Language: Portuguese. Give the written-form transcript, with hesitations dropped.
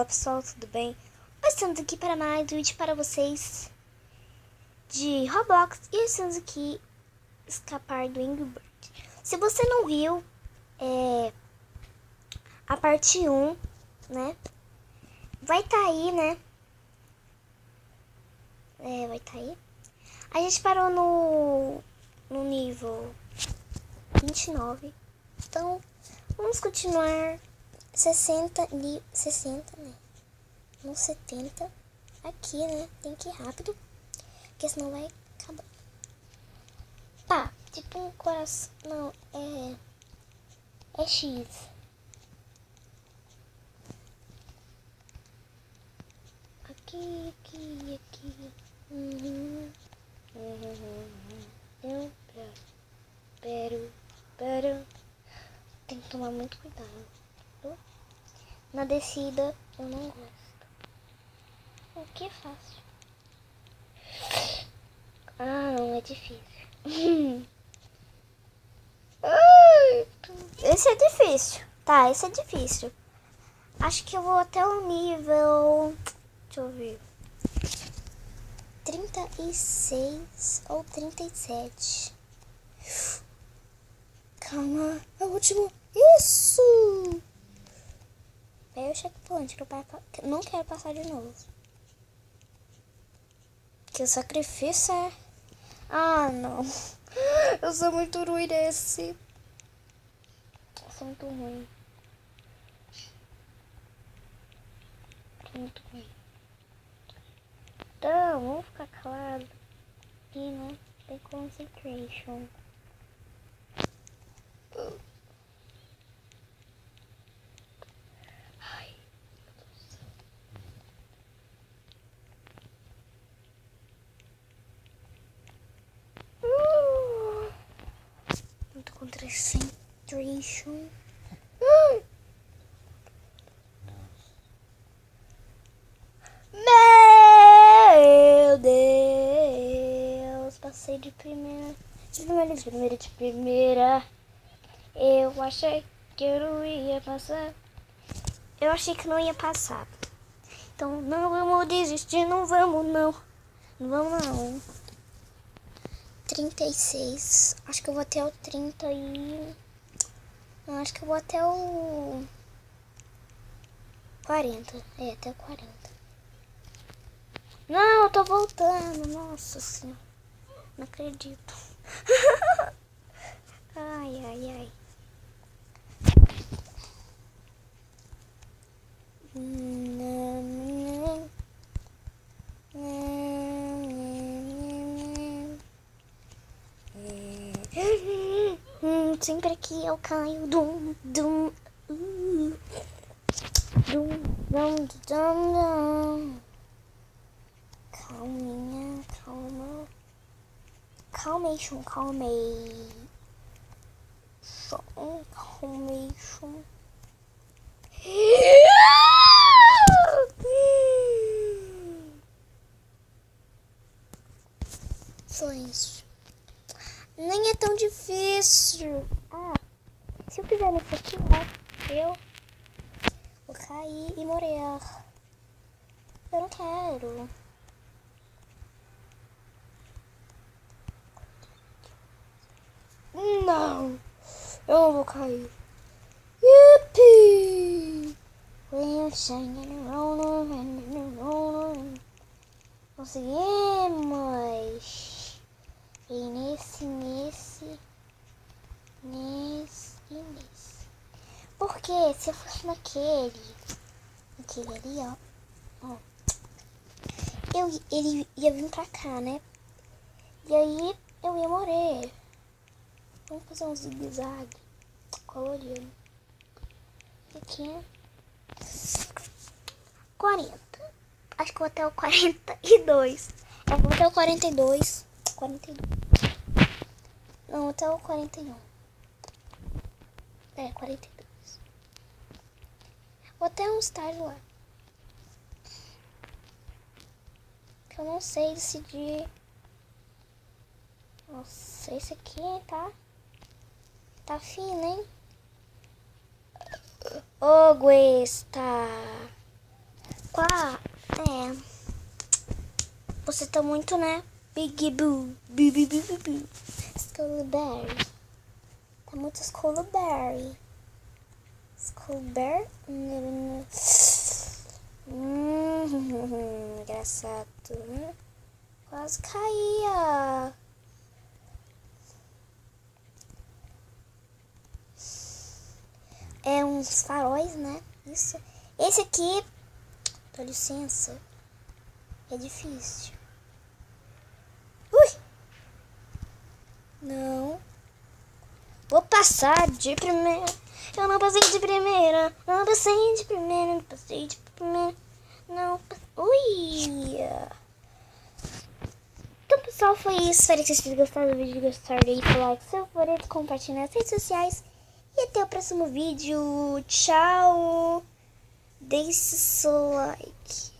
pessoal, tudo bem? Nós estamos aqui para mais um vídeo para vocês de Roblox e estamos aqui escapar do Angry Bird. Se você não viu a parte 1, né? Vai estar aí, né? Vai estar aí. A gente parou no nível 29. Então, vamos continuar 60, né? No 70. Aqui, né? Tem que ir rápido, porque senão vai acabar. Pá, tipo um coração. Não, é X. Aqui. Eu espero. Tem que tomar muito cuidado. Na descida eu não gosto. O que é fácil? Ah, não, é difícil. Esse é difícil. Tá, esse é difícil. Acho que eu vou até o nível... Deixa eu ver. 36 ou 37. Calma, é o último. Isso! É o checkpoint que eu não quero passar de novo. Que o sacrifício é... Ah, não. Eu sou muito ruim desse. Eu sou muito ruim. Muito ruim. Então, vamos ficar calado. E não tem concentration. Ai, meu Deus do céu. Muito concentration. Meu Deus, passei de primeira. De primeira. Eu achei que eu não ia passar. Eu achei que não ia passar. Então não vamos desistir, não vamos não. Não vamos não. 36. Acho que eu vou até o 30 e... Não, acho que eu vou até o 40. Até o 40. Não, eu tô voltando. Nossa senhora. Não acredito. Ai. Sempre aqui eu caio. Dum. Calminha, calma. Calmation. Silêncio. Nem é tão difícil. Se eu fizer isso aqui, eu vou cair e morrer. Eu não quero. Não, eu não vou cair. Yippee! Conseguimos. E nesse. Porque se eu fosse naquele ali, ó, ele ia vir pra cá, né? E aí eu ia morrer. Vamos fazer um zigue-zague colorido. Aqui é 40. Acho que vou até o 42. Vou até o 42. 42. Não, até o 41. 42. Vou até um estágio lá. Que eu não sei decidir. Nossa, esse aqui tá fino, hein? Ô, Guesta. Você tá muito, né? Big Boo. Boo. Skullberry. Tá muito Skullberry. Skullberry. Engraçado. Quase caía. É uns faróis, né? Isso. Esse aqui, dá licença, é difícil. Ui! Não. Vou passar de primeira. Eu não passei de primeira. Não passei de primeira. Não passei de primeira. Não. Ui! Então, pessoal, foi isso. Espero que vocês tenham gostado do vídeo. Gostar, deixe like, seu favorito, compartilhe nas redes sociais. E até o próximo vídeo. Tchau. Deixe seu like.